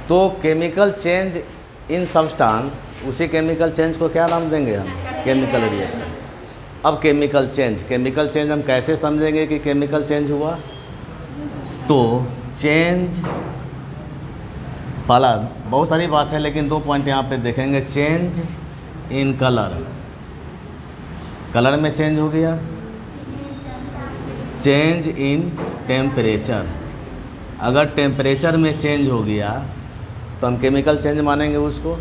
तो chemical change in substance, उसी chemical change को क्या नाम देंगे हम? Chemical reaction. अब केमिकल चेंज हम कैसे समझेंगे कि केमिकल चेंज हुआ? तो चेंज, पहला बहुत सारी बात है लेकिन 2 पॉइंट यहाँ पे देखेंगे। चेंज इन कलर, कलर में चेंज हो गया। चेंज इन टेम्परेचर, अगर टेम्परेचर में चेंज हो गया तो हम केमिकल चेंज मानेंगे उसको,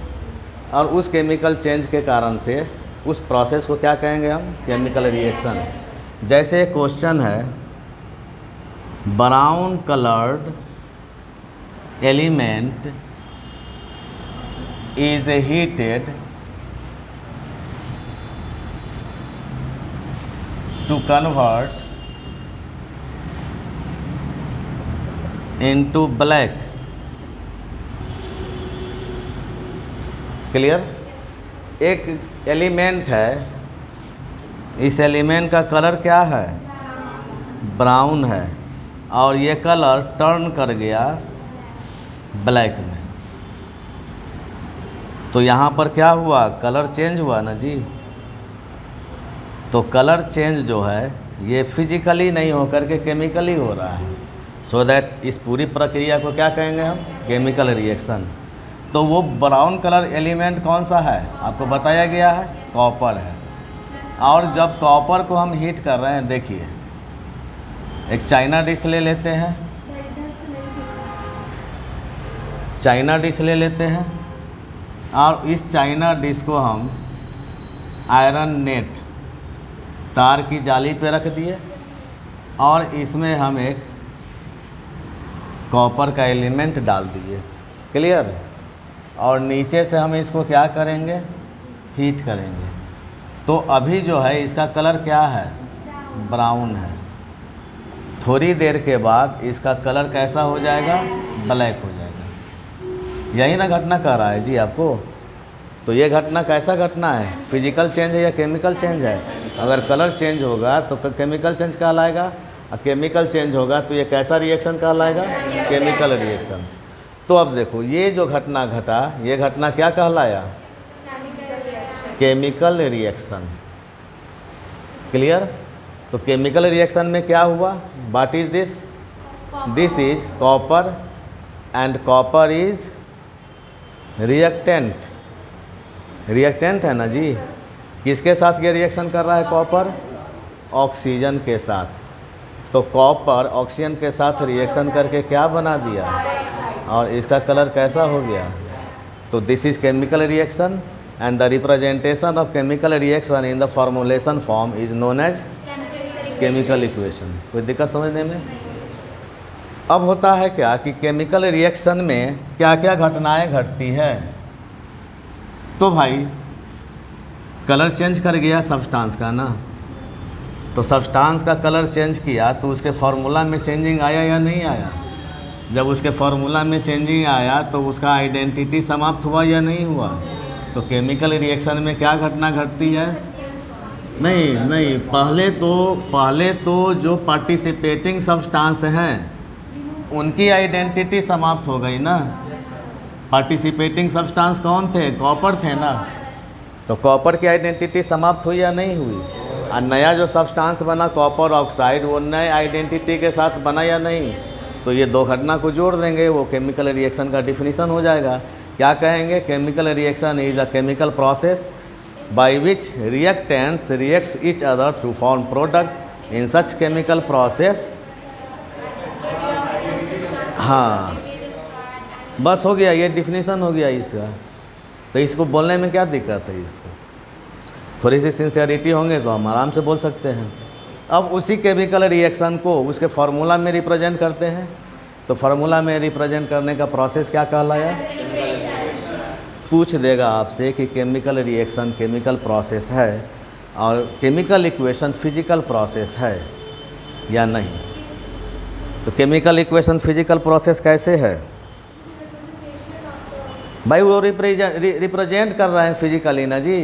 और उस केमिकल चेंज के कारण से उस प्रोसेस को क्या कहेंगे हम? Chemical reaction. जैसे क्वेश्चन है, brown coloured element is heated to convert into black. Clear? एक एलिमेंट है, इस एलिमेंट का कलर क्या है? ब्राउन है, और ये कलर टर्न कर गया ब्लैक में, तो यहाँ पर क्या हुआ? कलर चेंज हुआ ना जी। तो कलर चेंज जो है ये फिजिकली नहीं होकर के केमिकली हो रहा है। सो दैट इस पूरी प्रक्रिया को क्या कहेंगे हम? Chemical reaction. तो वो ब्राउन कलर एलिमेंट कौन सा है? आपको बताया गया है, कॉपर है। और जब कॉपर को हम हीट कर रहे हैं, देखिए एक चाइना डिश ले लेते हैं, चाइना डिश ले लेते हैं, और इस चाइना डिश को हम आयरन नेट, तार की जाली पे रख दिए, और इसमें हम एक कॉपर का एलिमेंट डाल दिए। क्लियर? और नीचे से हम इसको क्या करेंगे? हीट करेंगे। तो अभी जो है इसका कलर क्या है? ब्राउन है। थोड़ी देर के बाद इसका कलर कैसा हो जाएगा? ब्लैक हो जाएगा। यही ना घटना कह रहा है जी आपको। तो ये घटना कैसा घटना है? फिजिकल चेंज है या केमिकल चेंज है? अगर कलर चेंज होगा तो केमिकल चेंज कहलाएगा, और केमिकल चेंज होगा तो ये कैसा रिएक्शन कहलाएगा? Chemical reaction. तो अब देखो ये जो घटना घटा, ये घटना क्या कहलाया? Chemical reaction. क्लियर? तो केमिकल रिएक्शन में क्या हुआ? What is this? This is copper, and copper is reactant. Reactant है ना जी। किसके साथ ये रिएक्शन कर रहा है कॉपर? ऑक्सीजन के साथ। तो कॉपर ऑक्सीजन के साथ रिएक्शन करके क्या बना दिया? और इसका कलर कैसा हो गया? तो this is chemical reaction, and the representation of chemical reaction in the formulation form is known as chemical equation. कोई दिक्कत समझने में? अब होता है क्या कि केमिकल रिएक्शन में क्या क्या घटनाएं घटती है? तो भाई कलर चेंज कर गया सब्सटेंस का ना, तो सब्सटेंस का कलर चेंज किया तो उसके फार्मूला में चेंजिंग आया या नहीं आया? जब उसके फार्मूला में चेंजिंग आया तो उसका आइडेंटिटी समाप्त हुआ या नहीं हुआ? तो केमिकल रिएक्शन में क्या घटना घटती है? नहीं, पहले तो जो पार्टिसिपेटिंग सब्सटेंस हैं उनकी आइडेंटिटी समाप्त हो गई ना। पार्टिसिपेटिंग सब्सटेंस कौन थे? कॉपर थे ना। तो कॉपर की आइडेंटिटी समाप्त हुई या नहीं हुई? और नया जो सब्सटेंस बना कॉपर ऑक्साइड, वो नए आइडेंटिटी के साथ बना या नहीं? तो ये दो घटना को जोड़ देंगे, वो केमिकल रिएक्शन का डिफिनीशन हो जाएगा। क्या कहेंगे? Chemical reaction is a chemical process by which reactants reacts each other to form product in such chemical process. हाँ, बस हो गया, ये डिफिनीशन हो गया इसका। तो इसको बोलने में क्या दिक्कत है? इसको थोड़ी सी सिंसियरिटी होंगे तो हम आराम से बोल सकते हैं। अब उसी केमिकल रिएक्शन को उसके फार्मूला में रिप्रेजेंट करते हैं। तो फार्मूला में रिप्रेजेंट करने का प्रोसेस क्या कहलाया? पूछ देगा आपसे कि केमिकल रिएक्शन केमिकल प्रोसेस है और केमिकल इक्वेशन फिजिकल प्रोसेस है या नहीं। तो केमिकल इक्वेशन फिजिकल प्रोसेस कैसे है भाई? वो रिप्रेजेंट कर रहे हैं फिजिकली ना जी।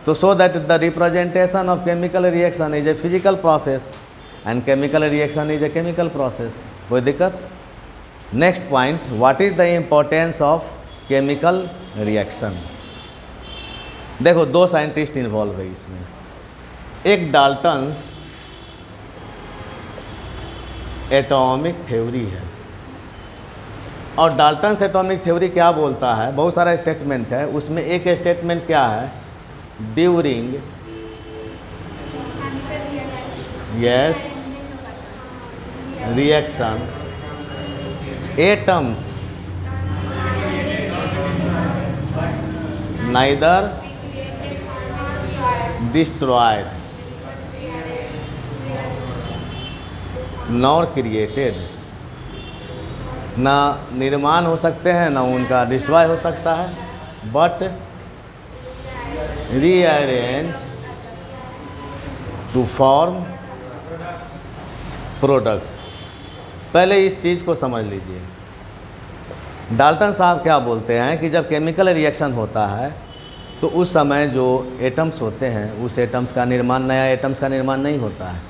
तो so that the representation of chemical reaction is a physical process and chemical reaction is a chemical process. कोई दिक्कत? Next point, what is the importance of chemical reaction. देखो दो साइंटिस्ट इन्वॉल्व है इसमें, एक डाल्टन्स एटॉमिक थ्योरी है, और Dalton's atomic theory क्या बोलता है, बहुत सारा स्टेटमेंट है, उसमें एक स्टेटमेंट क्या है, during yes reaction atoms neither destroyed nor created, ना निर्माण हो सकते हैं ना उनका डिस्ट्रॉय हो सकता है, but rearrange to form products. पहले इस चीज़ को समझ लीजिए, डाल्टन साहब क्या बोलते हैं कि जब केमिकल रिएक्शन होता है तो उस समय जो एटम्स होते हैं उस एटम्स का निर्माण, नया एटम्स का निर्माण नहीं होता है,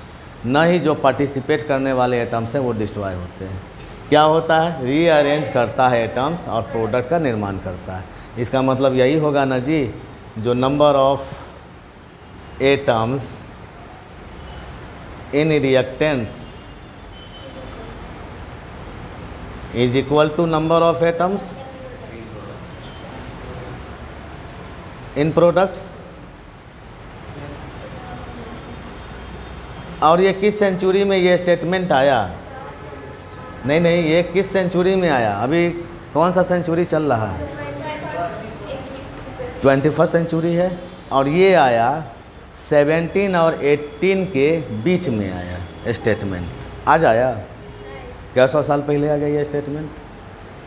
न ही जो पार्टिसिपेट करने वाले एटम्स हैं वो डिस्ट्रॉय होते हैं। क्या होता है, रीअरेंज करता है एटम्स और प्रोडक्ट का निर्माण करता है। इसका मतलब यही होगा ना जी, जो number of atoms in reactants is equal to number of atoms in products। और ये किस सेंचुरी में ये स्टेटमेंट आया, नहीं ये किस सेंचुरी में आया, अभी कौन सा सेंचुरी चल रहा है, 21st सेंचुरी है, और ये आया 17 और 18 के बीच में आया स्टेटमेंट, आज आया, क्या 100 साल पहले आ गया ये स्टेटमेंट।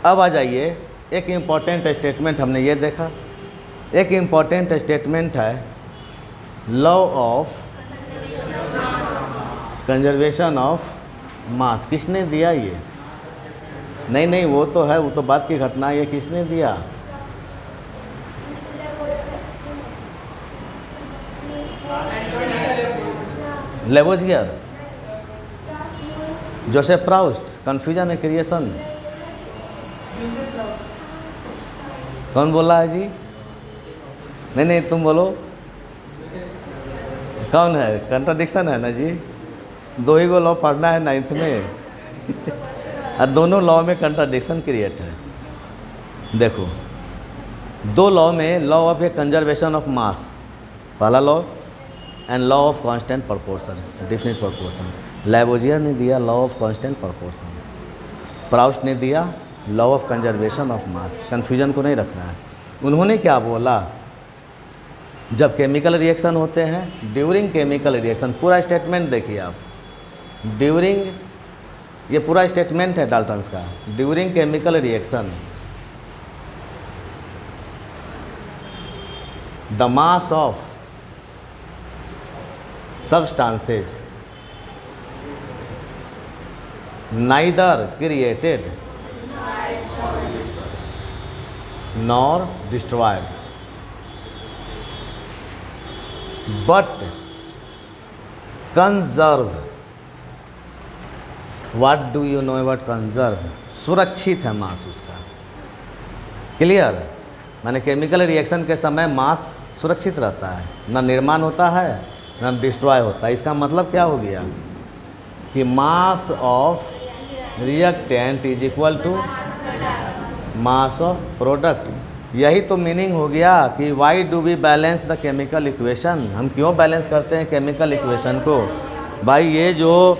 अब आ जाइए, एक इम्पॉर्टेंट स्टेटमेंट हमने ये देखा, एक इम्पॉर्टेंट स्टेटमेंट है लॉ ऑफ कंजर्वेशन ऑफ मास। किसने दिया ये, नहीं वो तो है, वो तो बात की घटना, ये किसने दिया, लेवोजियर, जोसेफ प्राउस्ट, कन्फ्यूजन है क्रिएशन, कौन बोला है जी, नहीं तुम बोलो, कौन है, कंट्राडिक्शन है ना जी, दो ही को लॉ पढ़ना है 9th में और दोनों लॉ में कंट्राडिक्शन क्रिएट है। देखो दो लॉ में, law of a conservation of mass पहला law, and law of constant proportion, definite proportion. Lavoisier ने दिया law of constant proportion, Proust ने दिया law of conservation of mass. Confusion को नहीं रखना है। उन्होंने क्या बोला, जब केमिकल रिएक्शन होते हैं, ड्यूरिंग केमिकल रिएक्शन, पूरा स्टेटमेंट देखिए आप, ड्यूरिंग, ये पूरा स्टेटमेंट है डाल्टन्स का, during chemical reaction the mass of substances neither created nor destroyed but conserve। what do you know about conserve? सुरक्षित है मास उसका, क्लियर। माने केमिकल रिएक्शन के समय मास सुरक्षित रहता है, ना निर्माण होता है ना डिस्ट्रॉय होता है। इसका मतलब क्या हो गया कि mass of reactant is equal to mass of product. यही तो मीनिंग हो गया कि why do we balance the chemical equation. हम क्यों बैलेंस करते हैं केमिकल इक्वेशन को? भाई ये जो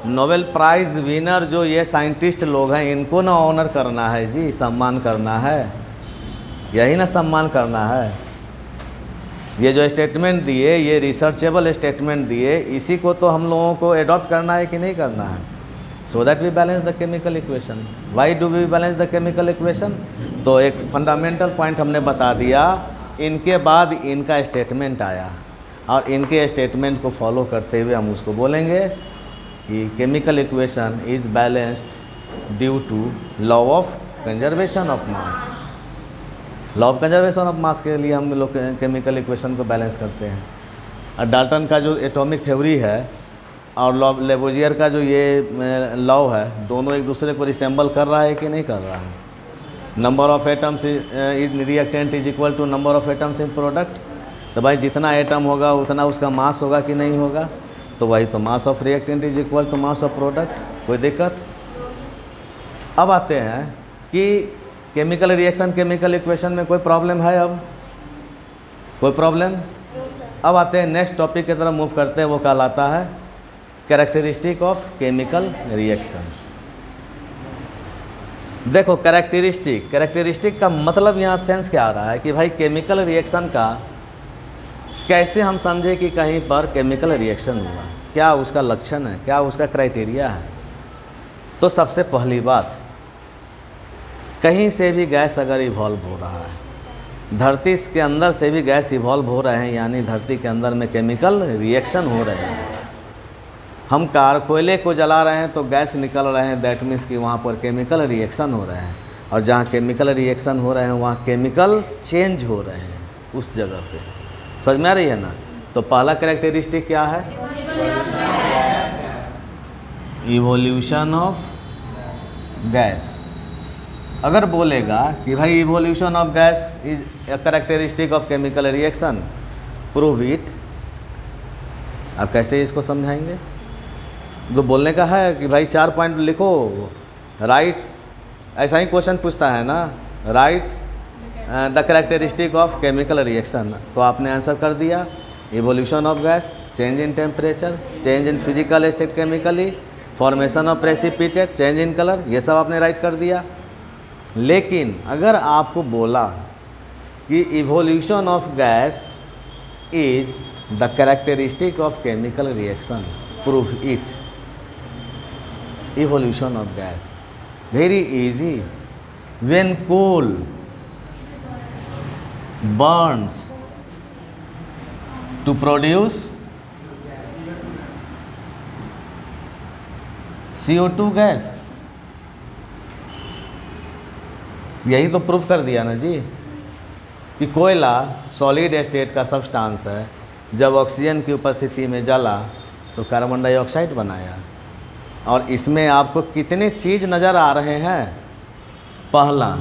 नोबेल प्राइज़ विनर जो ये साइंटिस्ट लोग हैं, इनको ना ऑनर करना है जी, सम्मान करना है, यही ना सम्मान करना है। ये जो स्टेटमेंट दिए, ये रिसर्चेबल स्टेटमेंट दिए, इसी को तो हम लोगों को एडॉप्ट करना है कि नहीं करना है, so that we balance the chemical equation. Why do we balance the chemical equation? तो एक फंडामेंटल पॉइंट हमने बता दिया, इनके बाद इनका स्टेटमेंट आया और इनके स्टेटमेंट को फॉलो करते हुए हम उसको बोलेंगे कि chemical equation is balanced due to law of conservation of mass. Law of conservation of mass के लिए हम लोग केमिकल इक्वेशन को बैलेंस करते हैं। और डाल्टन का जो एटॉमिक थ्योरी है और लेबोजियर का जो ये लॉ है, दोनों एक दूसरे को रिसेंबल कर रहा है कि नहीं कर रहा है? Number of atoms in reactant is equal to number of atoms in product. तो भाई जितना एटम होगा उतना उसका मास होगा कि नहीं होगा? तो वही तो mass of reactant is equal to mass of product. कोई दिक्कत? अब आते हैं कि केमिकल रिएक्शन, केमिकल इक्वेशन में कोई प्रॉब्लम है? अब कोई प्रॉब्लम? अब आते हैं नेक्स्ट टॉपिक की तरफ मूव करते हैं, वो कहलाता है कैरेक्टरिस्टिक ऑफ केमिकल रिएक्शन। देखो कैरेक्टरिस्टिक का मतलब यहाँ सेंस क्या आ रहा है कि भाई केमिकल रिएक्शन का कैसे हम समझे कि कहीं पर केमिकल रिएक्शन हुआ, क्या उसका लक्षण है, क्या उसका क्राइटेरिया है। तो सबसे पहली बात, कहीं से भी गैस अगर इवॉल्व हो रहा है, धरती के अंदर से भी गैस इवॉल्व हो रहे हैं, यानी धरती के अंदर में केमिकल रिएक्शन हो रहे हैं। हम कोयले को जला रहे हैं तो गैस निकल रहे हैं, दैट मीन्स कि वहाँ पर केमिकल रिएक्शन हो रहे हैं। और जहाँ केमिकल रिएक्शन हो रहे हैं वहाँ केमिकल चेंज हो रहे हैं उस जगह पे। समझ में आ रही है ना? तो पहला कैरेक्टरिस्टिक क्या है? Evolution of gas. अगर बोलेगा कि भाई evolution of gas is a characteristic of chemical reaction, prove it. अब कैसे इसको समझाएंगे? तो बोलने का है कि भाई 4 पॉइंट लिखो, राइट। ऐसा ही क्वेश्चन पूछता है ना, right the characteristic of chemical reaction. तो आपने आंसर कर दिया, evolution of gas, change in temperature, change in physical state chemically, formation of precipitate, change in colour, ये सब आपने राइट कर दिया। लेकिन अगर आपको बोला कि evolution of gas is the characteristic of chemical reaction, prove it. evolution of gas, very easy. When coal burns to produce CO2 gas, यही तो प्रूफ कर दिया ना जी कि कोयला सॉलिड स्टेट का सब्सटेंस है, जब ऑक्सीजन की उपस्थिति में जला तो कार्बन डाइऑक्साइड बनाया। और इसमें आपको कितने चीज़ नज़र आ रहे हैं? पहला,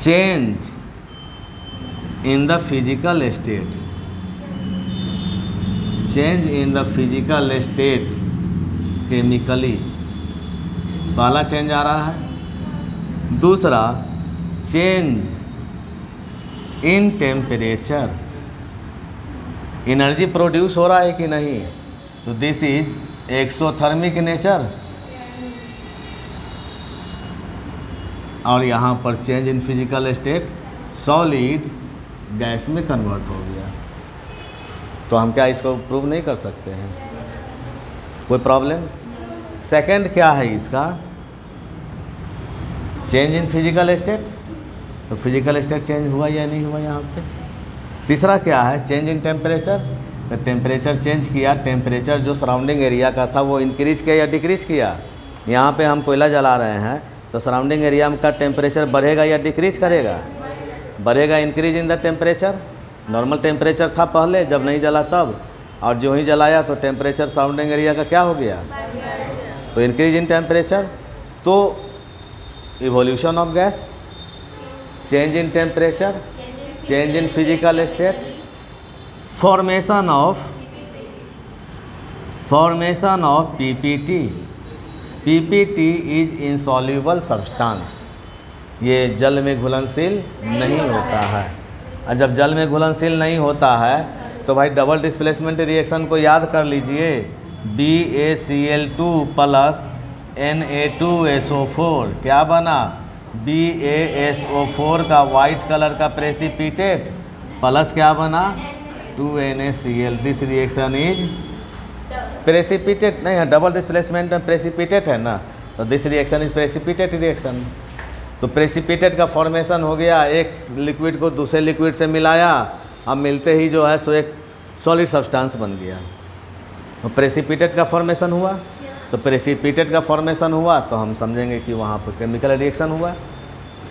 change in the physical state, change in the physical state chemically, पहला चेंज आ रहा है। दूसरा, change in temperature, energy produce हो रहा है कि नहीं? तो दिस इज एक्सोथर्मिक नेचर। और यहाँ पर change in physical state, solid gas में कन्वर्ट हो गया। तो हम क्या इसको प्रूव नहीं कर सकते हैं? कोई प्रॉब्लम? सेकंड क्या है इसका? चेंज इन फिजिकल स्टेट, तो फिजिकल स्टेट चेंज हुआ या नहीं हुआ यहाँ पे? तीसरा क्या है? चेंज इन टेम्परेचर, तो टेम्परेचर चेंज किया, टेम्परेचर जो सराउंडिंग एरिया का था वो इंक्रीज किया या डिक्रीज किया? यहाँ पे हम कोयला जला रहे हैं तो सराउंडिंग एरिया का टेम्परेचर बढ़ेगा या डिक्रीज करेगा? बढ़ेगा, increase in the temperature. Normal temperature था पहले जब नहीं जला तब, और जो ही जलाया तो टेम्परेचर सराउंडिंग एरिया का क्या हो गया? तो इंक्रीज इन टेम्परेचर। तो evolution of gas, change in temperature, change in physical state, formation of PPT. PPT is insoluble substance, ये जल में घुलनशील नहीं होता है। और जब जल में घुलनशील नहीं होता है तो भाई डबल डिस्प्लेसमेंट रिएक्शन को याद कर लीजिए, BaCl2 प्लस Na2SO4 क्या बना? BaSO4 का वाइट कलर का प्रेसिपिटेट प्लस क्या बना? 2NaCl। This reaction is precipitate नहीं है, डबल डिस्प्लेसमेंट में प्रेसिपिटेट है ना, तो this reaction is precipitate reaction. तो प्रेसिपिटेट का फॉर्मेशन हो गया, एक लिक्विड को दूसरे लिक्विड से मिलाया, अब मिलते ही जो है सो एक सॉलिड सब्सटेंस बन गया। तो प्रेसिपिटेट का फॉर्मेशन हुआ, तो प्रेसिपिटेट का फॉर्मेशन हुआ तो हम समझेंगे कि वहाँ पर केमिकल रिएक्शन हुआ।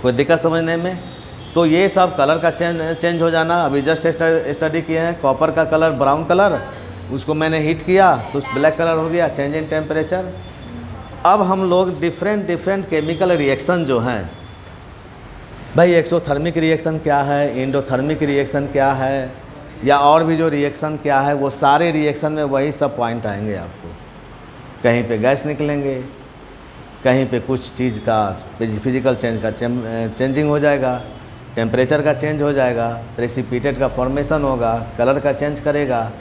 कोई दिक्कत समझने में? तो ये सब कलर का चेंज हो जाना, अभी जस्ट स्टडी किए हैं। कॉपर का कलर ब्राउन कलर उसको मैंने हीट किया तो ब्लैक कलर हो गया, चेंज इन टेम्परेचर। अब हम लोग डिफरेंट केमिकल रिएक्शन जो हैं भाई, एक्सोथर्मिक रिएक्शन क्या है, एंडोथर्मिक रिएक्शन क्या है, या और भी जो रिएक्शन क्या है, वो सारे रिएक्शन में वही सब पॉइंट आएंगे आपको। कहीं पे गैस निकलेंगे, कहीं पे कुछ चीज़ का फिजिकल चेंज का चेंजिंग हो जाएगा, टेम्परेचर का चेंज हो जाएगा, प्रेसिपिटेट का फॉर्मेशन होगा, कलर का चेंज करेगा,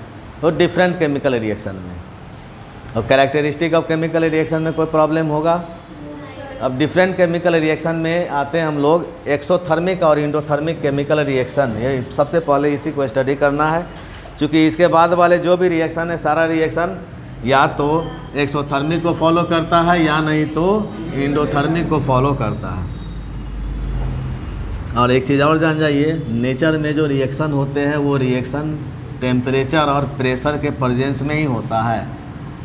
तो डिफरेंट केमिकल रिएक्शन में। और कैरेक्टरिस्टिक ऑफ केमिकल रिएक्शन में कोई प्रॉब्लम होगा। अब डिफरेंट केमिकल रिएक्शन में आते हैं हम लोग एक्सोथर्मिक और इंडोथर्मिक केमिकल रिएक्शन। ये सबसे पहले इसी को स्टडी करना है, क्योंकि इसके बाद वाले जो भी रिएक्शन है सारा रिएक्शन या तो एक्सोथर्मिक को फॉलो करता है या नहीं तो इंडोथर्मिक को फॉलो करता है। और एक चीज़ और जान जाइए, नेचर में जो रिएक्शन होते हैं वो रिएक्शन टेम्परेचर और प्रेशर के प्रेजेंस में ही होता है।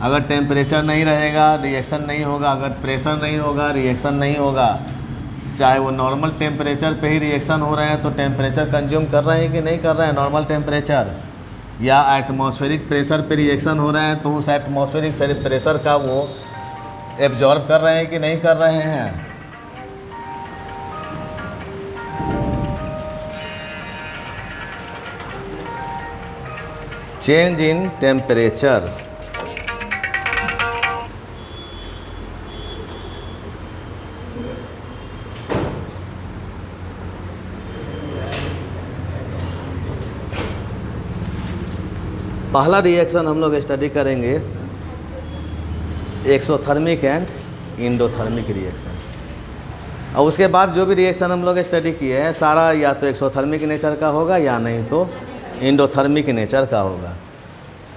अगर टेम्परेचर नहीं रहेगा रिएक्शन नहीं होगा, अगर प्रेशर नहीं होगा रिएक्शन नहीं होगा। चाहे वो नॉर्मल टेम्परेचर पे ही रिएक्शन हो रहे हैं तो टेम्परेचर कंज्यूम कर रहे हैं कि नहीं कर रहे हैं नॉर्मल टेम्परेचर, या एटमॉस्फेरिक प्रेशर पे रिएक्शन हो रहे हैं तो उस एटमॉस्फेरिक प्रेशर का वो एब्जॉर्ब कर रहे हैं कि नहीं कर रहे हैं। चेंज इन टेम्परेचर पहला रिएक्शन हम लोग स्टडी करेंगे एक्सोथर्मिक एंड इंडोथर्मिक रिएक्शन। और उसके बाद जो भी रिएक्शन हम लोग स्टडी किए हैं सारा या तो एक्सोथर्मिक नेचर का होगा या नहीं तो इंडोथर्मिक नेचर का होगा।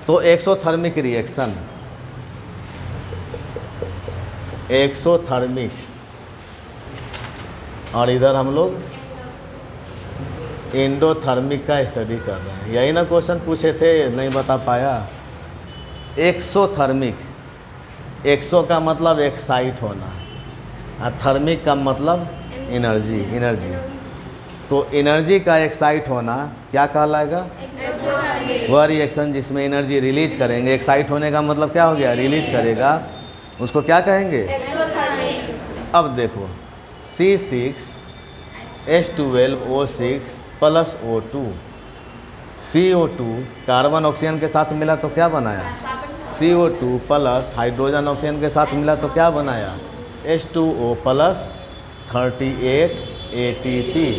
तो एक्सोथर्मिक रिएक्शन, एक्सोथर्मिक, और इधर हम लोग एंडोथर्मिक का स्टडी कर रहे हैं। यही ना क्वेश्चन पूछे थे, नहीं बता पाया। एक्सोथर्मिक, एक्सो का मतलब एक्साइट होना और थर्मिक का मतलब एनर्जी। तो एनर्जी का एक्साइट होना क्या कहलाएगा? वह रिएक्शन जिसमें एनर्जी रिलीज करेंगे। एक्साइट होने का मतलब क्या हो गया? रिलीज करेगा, उसको क्या कहेंगे? अब देखो C6H12O6 + O2, CO2 carbon oxygen के साथ मिला तो क्या बनाया? CO2 प्लस हाइड्रोजन ऑक्सीजन के साथ मिला तो क्या बनाया? H2O + 38 ATP।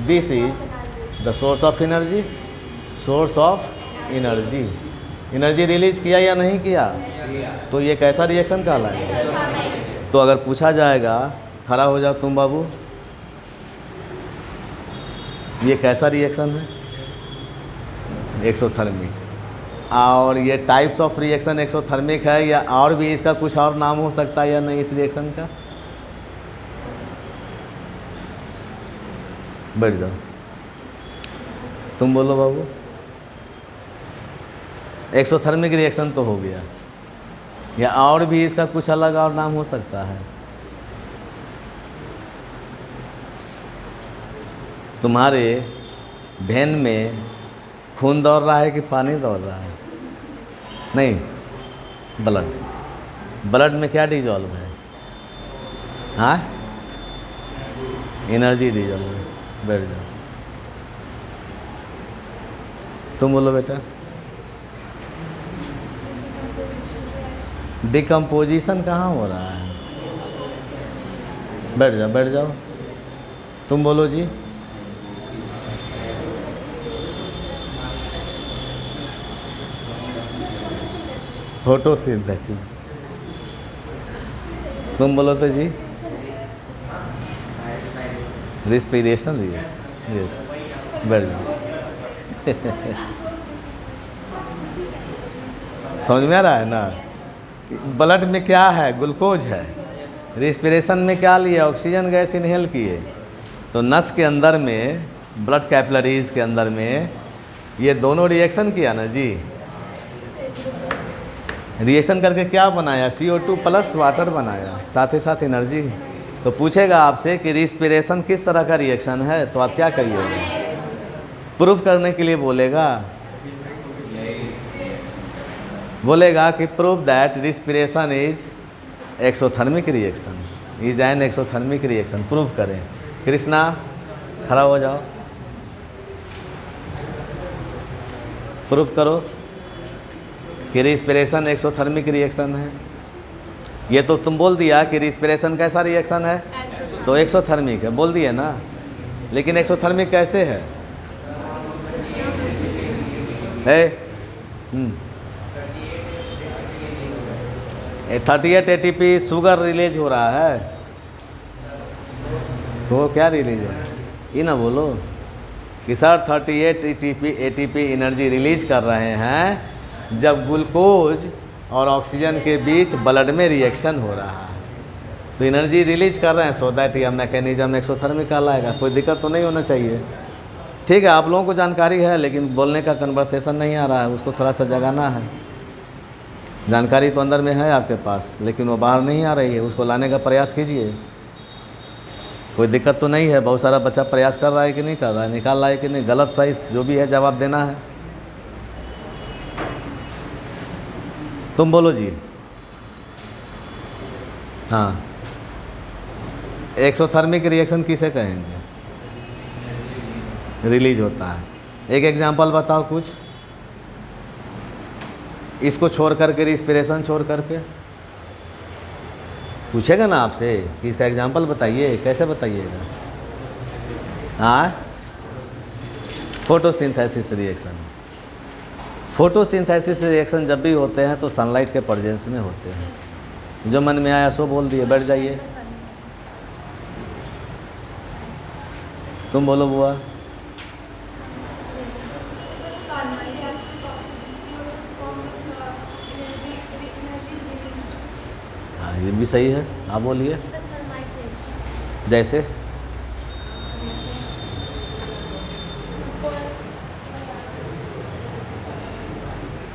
This is the source of energy. Source of energy, energy release किया या नहीं किया? तो ये कैसा रिएक्शन कहलाएगा? तो अगर पूछा जाएगा, खड़ा हो जाओ तुम बाबू, ये कैसा रिएक्शन है? एक्सोथर्मिक। और ये टाइप्स ऑफ रिएक्शन एक्सोथर्मिक है या और भी इसका कुछ और नाम हो सकता है या नहीं इस रिएक्शन का? बैठ जाओ, तुम बोलो बाबू। एक्सोथर्मिक रिएक्शन तो हो गया, या और भी इसका कुछ अलग और नाम हो सकता है? तुम्हारे भेन में खून दौड़ रहा है कि पानी दौड़ रहा है? नहीं, ब्लड में क्या डिजॉल्व है? हाँ, एनर्जी डिजॉल्व है। बैठ जाओ, तुम बोलो बेटा। डिकम्पोजिशन कहाँ हो रहा है? बैठ जाओ, तुम बोलो जी। फोटोसिंथेसिस, तुम बोलो तो जी। रिस्पिरेशन, यस, बैठ जाओ। समझ में आ रहा है ना? ब्लड में क्या है? ग्लूकोज है। रिस्पिरेशन में क्या लिए? ऑक्सीजन गैस इनहेल किए। तो नस के अंदर में, ब्लड कैपिलरीज के अंदर में ये दोनों रिएक्शन किया ना जी। रिएक्शन करके क्या बनाया? CO2 प्लस वाटर बनाया, साथ ही साथ एनर्जी। तो पूछेगा आपसे कि रिस्पिरेशन किस तरह का रिएक्शन है, तो आप क्या कहिएगा? प्रूफ करने के लिए बोलेगा। बोलेगा कि prove that respiration is exothermic reaction, is an exothermic reaction, prove करें। कृष्णा खड़ा हो जाओ, प्रूव करो कि रिस्पिरेशन एक्सोथर्मिक रिएक्शन है। ये तो तुम बोल दिया कि रिस्पिरेशन कैसा रिएक्शन है, तो एक्सोथर्मिक है, बोल दिए ना। लेकिन एक्सोथर्मिक कैसे है? 38 ATP शुगर रिलीज हो रहा है, तो क्या रिलीज हो रहा है? ये ना बोलो कि सर 38 ATP एनर्जी रिलीज कर रहे हैं जब ग्लूकोज और ऑक्सीजन के बीच ब्लड में रिएक्शन हो रहा है, तो एनर्जी रिलीज कर रहे हैं, सो दैट यह मैकेनिज्म एक्सोथर्मिक कहलाएगा। कोई दिक्कत तो नहीं होना चाहिए। ठीक है, आप लोगों को जानकारी है, लेकिन बोलने का कन्वर्सेशन नहीं आ रहा है, उसको थोड़ा सा जगाना है। जानकारी तो अंदर में है आपके पास, लेकिन वो बाहर नहीं आ रही है, उसको लाने का प्रयास कीजिए। कोई दिक्कत तो नहीं है, बहुत सारा बच्चा प्रयास कर रहा है कि नहीं कर रहा है, निकाल रहा है कि नहीं, गलत सही जो भी है जवाब देना है। तुम बोलो जी। हाँ, एक्सोथर्मिक रिएक्शन किसे कहेंगे? रिलीज होता है। एक एग्जांपल बताओ कुछ, इसको छोड़ करके, रिस्पिरेशन छोड़ करके। पूछेगा ना आपसे कि इसका एग्जांपल बताइए, कैसे बताइएगा? हाँ, फोटोसिंथेसिस रिएक्शन। फोटोसिंथेसिस रिएक्शन जब भी होते हैं तो सनलाइट के प्रेजेंस में होते हैं। जो मन में आया सो बोल दिए, बैठ जाइए। तुम बोलो बुआ। हाँ, ये भी सही है, आप बोलिए। जैसे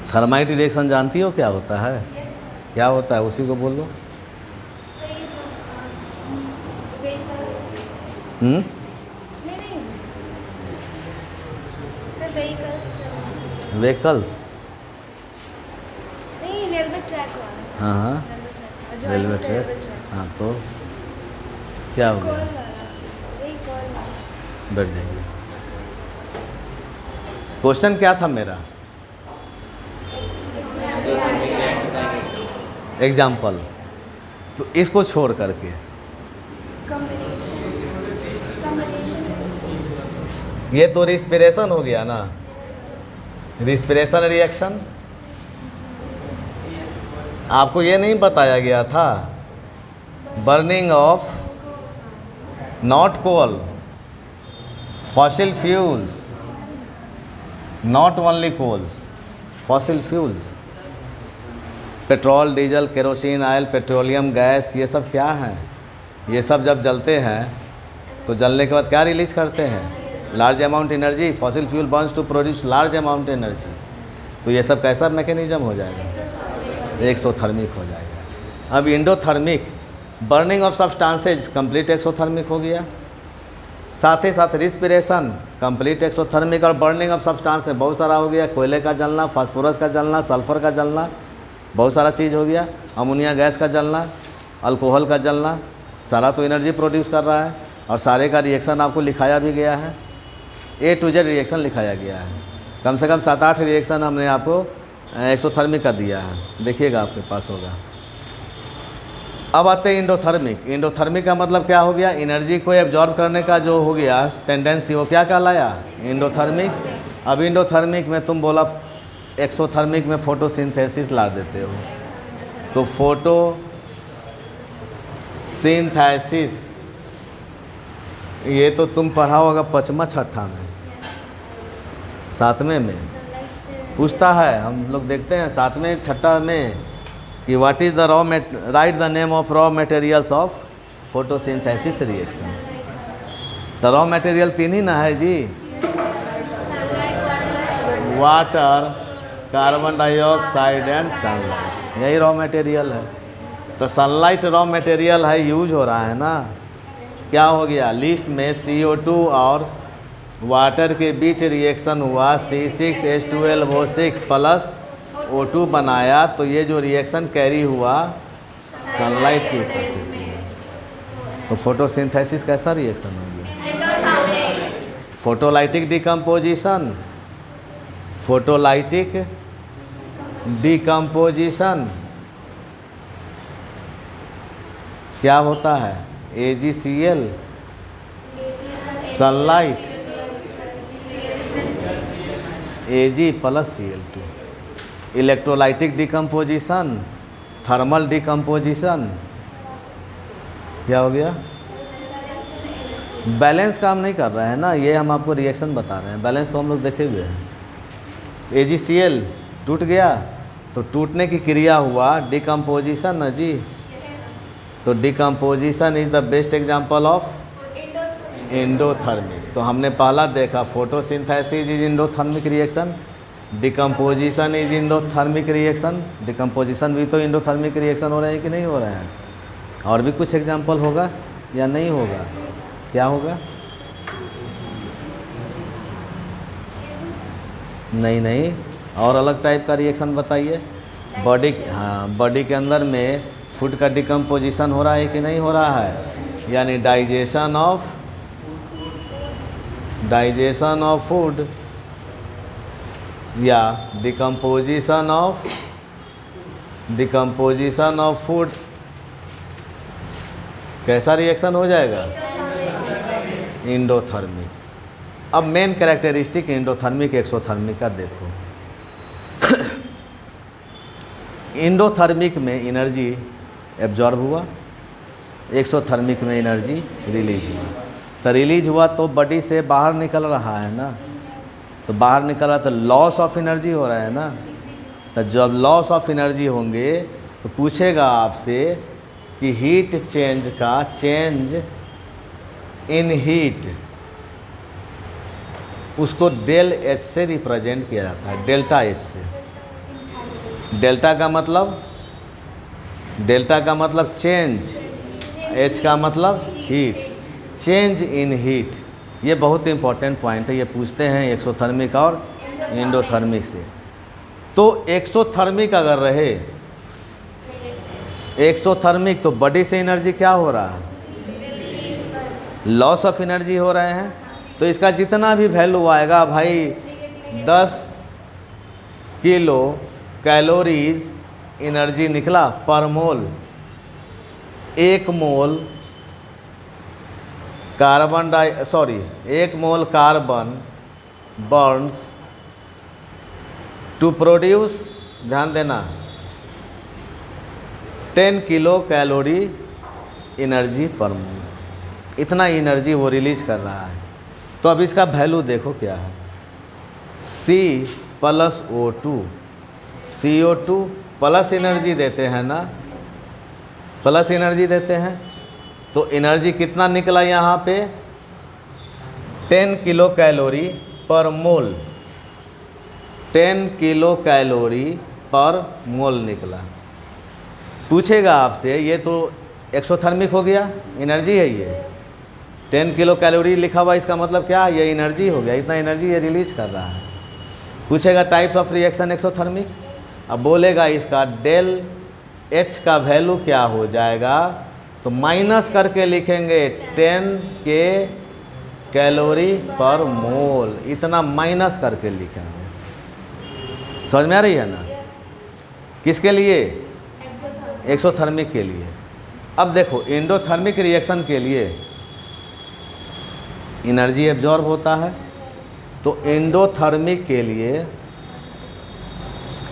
थर्माइट रिएक्शन जानती हो क्या होता है? क्या होता है उसी को बोलो। व्हीकल्स, हाँ हाँ, रेलवे ट्रैक। हाँ, तो क्या हो गया? बैठ जाइए। क्वेश्चन क्या था मेरा? एग्जाम्पल। तो इसको छोड़ करके ये तो रिस्पिरेशन हो गया ना, रिस्पिरेशन रिएक्शन। आपको ये नहीं बताया गया था burning of not coal, fossil fuels, not only coals, fossil fuels, petrol, diesel, kerosene oil, petroleum gas, ये सब क्या हैं? ये सब जब जलते हैं तो जलने के बाद क्या रिलीज करते हैं? Large amount energy. Fossil fuel burns to produce large amount energy. तो ये सब कैसा मैकेनिज्म हो जाएगा? एक्सोथर्मिक हो जाएगा। अब endothermic, burning of substances, complete exothermic हो गया। साथ ही साथ रिस्पिरेशन, कंप्लीट एक्सोथर्मिक। और बर्निंग ऑफ सब्सटेंस में बहुत सारा हो गया, कोयले का जलना, फास्फोरस का जलना, सल्फर का जलना, बहुत सारा चीज़ हो गया। अमोनिया गैस का जलना, अल्कोहल का जलना, सारा तो एनर्जी प्रोड्यूस कर रहा है। और सारे का रिएक्शन आपको लिखाया भी गया है, A to Z रिएक्शन लिखाया गया है। कम से कम 7-8 रिएक्शन हमने आपको एक्सोथर्मिक का दिया है, देखिएगा आपके पास होगा। अब आते हैं इंडोथर्मिक। इंडोथर्मिक का मतलब क्या हो गया? एनर्जी को एब्जॉर्ब करने का जो हो गया टेंडेंसी, वो क्या कहलाया? इंडोथर्मिक। अब इंडोथर्मिक में तुम बोला, एक्सोथर्मिक में फोटोसिंथेसिस ला देते हो, तो फोटोसिंथेसिस ये तो तुम पढ़ा होगा 5वां 6ठा में, 7वें में पूछता है। हम लोग देखते हैं 7वें 6ठा में कि what is the right the name of raw materials of photosynthesis reaction. The raw material 3 ही ना है जी, water, carbon dioxide and sunlight, यही रॉ मटेरियल है। तो सनलाइट रॉ मटेरियल है, यूज हो रहा है ना। क्या हो गया? लीफ में CO2 और वाटर के बीच रिएक्शन हुआ, C6H12O6 प्लस O2 बनाया, तो ये जो रिएक्शन कैरी हुआ सनलाइट की उपस्थिति में, तो फोटोसिंथेसिस कैसा रिएक्शन हो गया? Photolytic decomposition. फोटोलाइटिक डिकम्पोजिशन क्या होता है? AgCl, sunlight, Ag plus Cl2। Electrolytic decomposition, thermal decomposition, क्या हो गया? बैलेंस काम नहीं कर रहा है ना, ये हम आपको रिएक्शन बता रहे हैं, बैलेंस तो हम लोग देखे हुए हैं। AgCl टूट गया, तो टूटने की क्रिया हुआ डिकम्पोजिशन ना जी। तो decomposition is the best example of endothermic. तो हमने पहला देखा photosynthesis is endothermic reaction, decomposition is endothermic reaction. Decomposition भी तो एंडोथर्मिक रिएक्शन हो रहे हैं कि नहीं हो रहे हैं? और भी कुछ एग्जांपल होगा या नहीं होगा? क्या होगा? नहीं, और अलग टाइप का रिएक्शन बताइए। बॉडी, हाँ, बॉडी के अंदर में फूड का डिकम्पोजिशन हो रहा है कि नहीं हो रहा है? यानी डाइजेशन ऑफ फूड या डिकम्पोजिशन ऑफ फूड, कैसा रिएक्शन हो जाएगा? एंडोथर्मिक। अब मेन कैरेक्टरिस्टिक एंडोथर्मिक एक्सोथर्मिक का देखो। एंडोथर्मिक में एनर्जी एब्जॉर्ब हुआ, एक्सोथर्मिक में एनर्जी रिलीज हुआ। तो रिलीज हुआ तो बॉडी से बाहर निकल रहा है ना, तो बाहर निकल रहा तो लॉस ऑफ एनर्जी हो रहा है ना। तो जब लॉस ऑफ एनर्जी होंगे तो पूछेगा आपसे कि हीट चेंज का चेंज इन हीट, उसको डेल एच से रिप्रेजेंट किया जाता है, डेल्टा एच से। डेल्टा का मतलब चेंज, एच का मतलब हीट, चेंज इन हीट। ये बहुत इंपॉर्टेंट पॉइंट है, ये पूछते हैं एक्सोथर्मिक और एंडोथर्मिक से। तो एक्सोथर्मिक अगर रहे, एक्सोथर्मिक तो बॉडी से एनर्जी क्या हो रहा है? लॉस ऑफ एनर्जी हो रहे हैं। तो इसका जितना भी वैल्यू आएगा भाई, 10 किलो कैलोरीज एनर्जी निकला per mole. 1 mole carbon burns to produce, ध्यान देना, 10 किलो कैलोरी एनर्जी पर मोल। इतना एनर्जी वो रिलीज कर रहा है। तो अब इसका वैल्यू देखो क्या है? C plus O2, CO2 plus energy देते हैं ना, प्लस एनर्जी देते हैं। तो एनर्जी कितना निकला यहाँ पे? 10 किलो कैलोरी पर मोल, 10 किलो कैलोरी पर मोल निकला। पूछेगा आपसे, ये तो एक्सोथर्मिक हो गया, एनर्जी है ये, 10 किलो कैलोरी लिखा हुआ, इसका मतलब क्या? ये एनर्जी हो गया, इतना एनर्जी ये रिलीज कर रहा है। पूछेगा टाइप्स ऑफ रिएक्शन एक्सोथर्मिक, अब बोलेगा इसका डेल एच का वैल्यू क्या हो जाएगा? तो माइनस करके लिखेंगे 10 के कैलोरी पर मोल, इतना माइनस करके लिखेंगे। समझ में आ रही है ना? किसके लिए? एक्सोथर्मिक के लिए। अब देखो एंडोथर्मिक रिएक्शन के लिए एनर्जी एब्जॉर्ब होता है, तो एंडोथर्मिक के लिए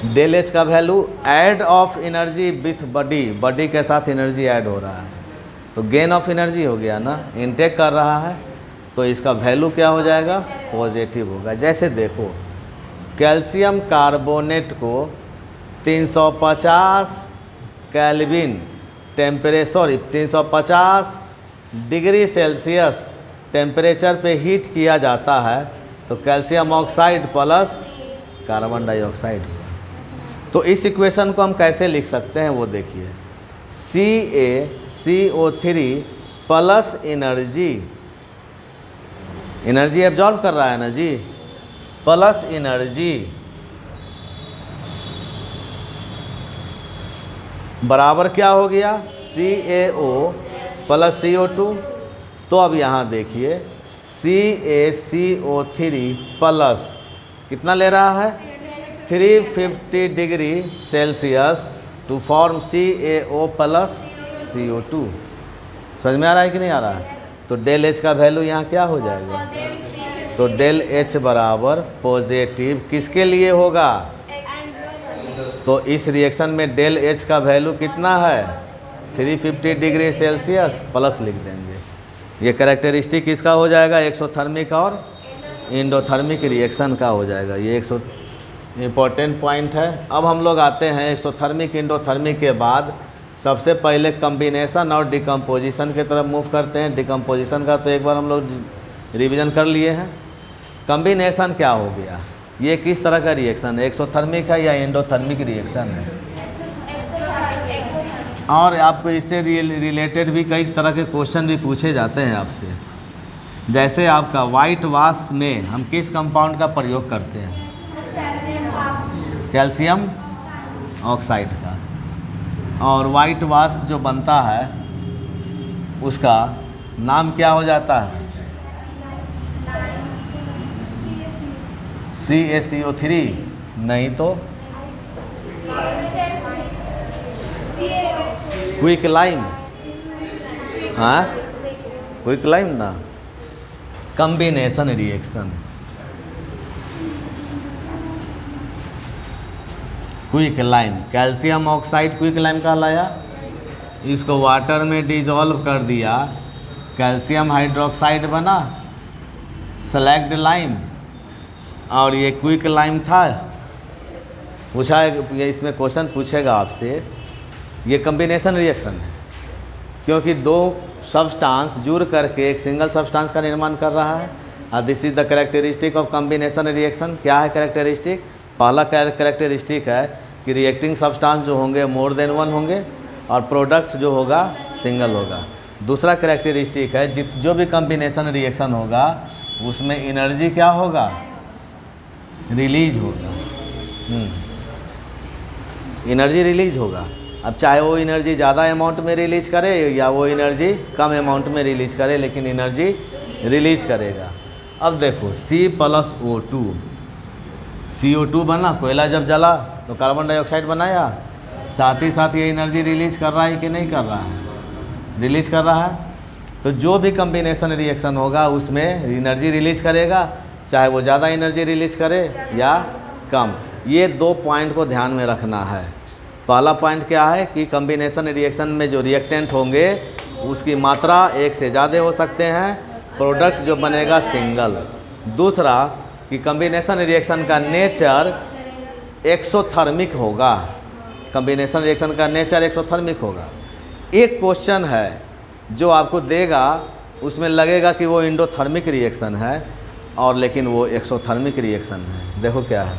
डेल एच का value add of energy with body के साथ एनर्जी ऐड हो रहा है, तो गेन ऑफ एनर्जी हो गया ना, इनटेक कर रहा है, तो इसका वैल्यू क्या हो जाएगा? पॉजिटिव होगा। जैसे देखो कैल्शियम कार्बोनेट को 350 kelvin temperature, 350 degree Celsius temperature पे हीट किया जाता है, तो calcium oxide plus carbon dioxide. तो इस इक्वेशन को हम कैसे लिख सकते हैं वो देखिए, CaCO3 प्लस एनर्जी एब्जॉर्ब कर रहा है ना जी, प्लस एनर्जी बराबर क्या हो गया, CaO प्लस CO2। तो अब यहाँ देखिए CaCO3 प्लस कितना ले रहा है, 350 degree Celsius to form CaO plus CO2। समझ में आ रहा है कि नहीं आ रहा है? तो डेल H का वैल्यू यहाँ क्या हो जाएगा, तो डेल H बराबर पॉजिटिव किसके लिए होगा, तो इस रिएक्शन में डेल H का वैल्यू कितना है, 350 डिग्री सेल्सियस प्लस लिख देंगे। ये कैरेक्टरिस्टिक किसका हो जाएगा, एक्सोथर्मिक और इंडोथर्मिक रिएक्शन का हो जाएगा। ये इम्पोर्टेंट पॉइंट है। अब हम लोग आते हैं एक्सोथर्मिक इंडोथर्मिक के बाद सबसे पहले कम्बिनेशन और डिकम्पोजिशन की तरफ मूव करते हैं। डिकम्पोजिशन का तो एक बार हम लोग रिवीजन कर लिए हैं। कम्बिनेशन क्या हो गया, ये किस तरह का रिएक्शन है, एक्सोथर्मिक है या इंडोथर्मिक रिएक्शन है। और आपको इससे रिलेटेड भी कई तरह के क्वेश्चन भी पूछे जाते हैं आपसे। जैसे आपका वाइट वाश में हम किस कंपाउंड का प्रयोग करते हैं, कैल्शियम ऑक्साइड का। और वाइट वाश जो बनता है उसका नाम क्या हो जाता है, CaCO3 नहीं तो क्विक लाइम, हाँ क्विक लाइम ना। Combination reaction, quick lime, calcium oxide quick lime कहलाया। इसको वाटर में डिजॉल्व कर दिया, कैल्शियम हाइड्रोक्साइड बना, स्लैग्ड लाइम, और ये क्विक लाइम था। पूछा ये इसमें क्वेश्चन पूछेगा आपसे, ये कम्बिनेशन रिएक्शन है क्योंकि दो सब्सटेंस जुड़ करके एक सिंगल सब्सटेंस का निर्माण कर रहा है। और this is the characteristic of combination reaction. क्या है कैरेक्टरिस्टिक, पहला कैरेक्टरिस्टिक है कि रिएक्टिंग सब्सटेंस जो होंगे मोर देन वन होंगे और प्रोडक्ट जो होगा सिंगल होगा। दूसरा कैरेक्टरिस्टिक है जो भी कम्बिनेशन रिएक्शन होगा उसमें एनर्जी क्या होगा, रिलीज होगा, एनर्जी रिलीज होगा। अब चाहे वो एनर्जी ज़्यादा अमाउंट में रिलीज करे या वो एनर्जी कम अमाउंट में रिलीज करे, लेकिन एनर्जी रिलीज करेगा। अब देखो C+O2, CO2 बना, कोयला जब जला तो कार्बन डाइऑक्साइड बनाया, साथ ही साथ ये एनर्जी रिलीज कर रहा है कि नहीं कर रहा है, रिलीज कर रहा है। तो जो भी कम्बिनेशन रिएक्शन होगा उसमें एनर्जी रिलीज करेगा, चाहे वो ज़्यादा एनर्जी रिलीज करे या कम। ये दो पॉइंट को ध्यान में रखना है। पहला पॉइंट क्या है कि कम्बिनेशन रिएक्शन में जो रिएक्टेंट होंगे उसकी मात्रा एक से ज़्यादा हो सकते हैं, प्रोडक्ट जो बनेगा सिंगल। दूसरा कि कम्बिनेशन रिएक्शन का नेचर एक्सोथर्मिक होगा, कम्बिनेशन रिएक्शन का नेचर एक्सोथर्मिक होगा। एक क्वेश्चन है जो आपको देगा उसमें लगेगा कि वो इंडोथर्मिक रिएक्शन है और लेकिन वो एक्सोथर्मिक रिएक्शन है। देखो क्या है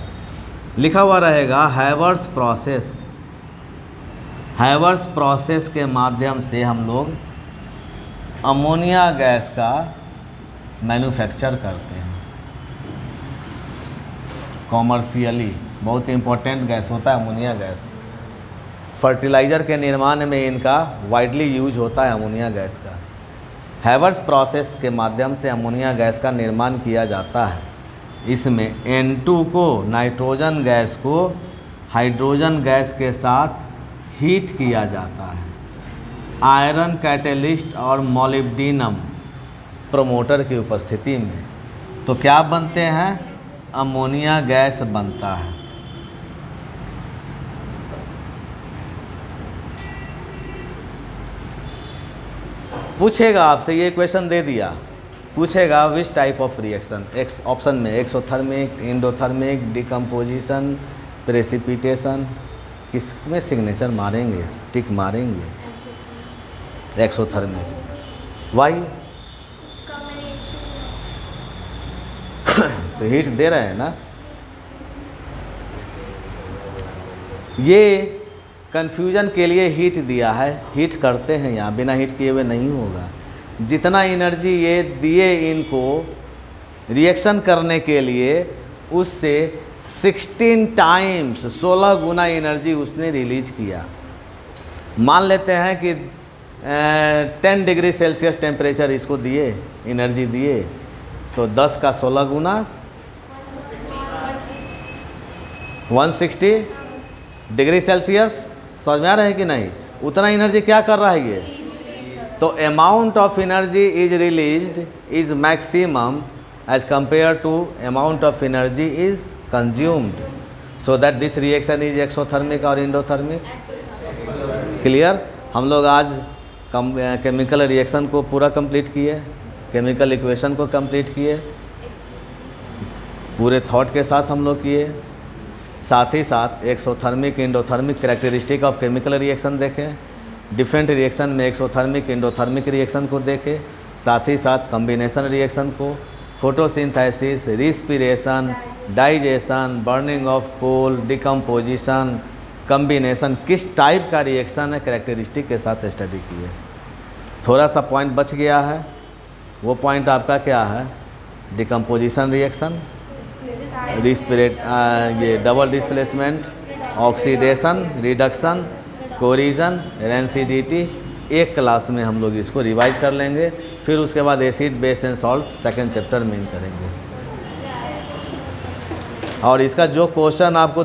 लिखा हुआ रहेगा, हैवर्स प्रोसेस। हैवर्स प्रोसेस के माध्यम से हम लोग अमोनिया गैस का मैन्युफैक्चर करते हैं कॉमर्शियली। बहुत इम्पोर्टेंट गैस होता है अमोनिया गैस। फर्टिलाइज़र के निर्माण में इनका वाइडली यूज होता है अमोनिया गैस का। हैवर्स प्रोसेस के माध्यम से अमोनिया गैस का निर्माण किया जाता है। इसमें N2 को, नाइट्रोजन गैस को हाइड्रोजन गैस के साथ हीट किया जाता है। आयरन कैटेलिस्ट और मोलिब्डेनम प्रोमोटर की उपस्थिति में तो क्या बनते हैं, अमोनिया गैस बनता है। पूछेगा आपसे, ये क्वेश्चन दे दिया, पूछेगा which type of reaction, option में एक्सोथर्मिक, इंडोथर्मिक, डिकम्पोजिशन, प्रेसिपिटेशन, किस में सिग्नेचर मारेंगे, टिक मारेंगे, एक्सोथर्मिक। वाई तो हीट दे रहे हैं ना। ये कन्फ्यूजन के लिए हीट दिया है, हीट करते हैं यहाँ, बिना हीट किए हुए नहीं होगा। जितना एनर्जी ये दिए इनको रिएक्शन करने के लिए, उससे 16 टाइम्स 16 गुना एनर्जी उसने रिलीज किया। मान लेते हैं कि 10 डिग्री सेल्सियस टेम्परेचर इसको दिए, एनर्जी दिए, तो 10 का 16 गुना 160 डिग्री सेल्सियस। समझ में आ रहा है कि नहीं? उतना एनर्जी क्या कर रहा है ये? तो amount of energy is released is maximum as compare to amount of energy is consumed, so that this reaction is exothermic और इंडोथर्मिक। क्लियर? हम लोग आज केमिकल रिएक्शन को पूरा कंप्लीट किए, केमिकल इक्वेशन को कंप्लीट किए, पूरे थॉट के साथ हम लोग किए, साथ ही साथ exothermic endothermic characteristic of chemical reaction देखें, डिफरेंट रिएक्शन में एक्सोथर्मिक इंडोथर्मिक रिएक्शन को देखें, साथ ही साथ कॉम्बिनेशन रिएक्शन को, photosynthesis, respiration, digestion, burning of coal, decomposition, combination, किस टाइप का रिएक्शन है कैरेक्टरिस्टिक के साथ स्टडी किए। थोड़ा सा पॉइंट बच गया है, वो पॉइंट आपका क्या है? डिकम्पोजिशन रिएक्शन, ये double displacement, oxidation, reduction, corrosion, rancidity. एक क्लास में हम लोग इसको रिवाइज कर लेंगे, फिर उसके बाद acid, base and salt second chapter में करेंगे। और इसका जो क्वेश्चन आपको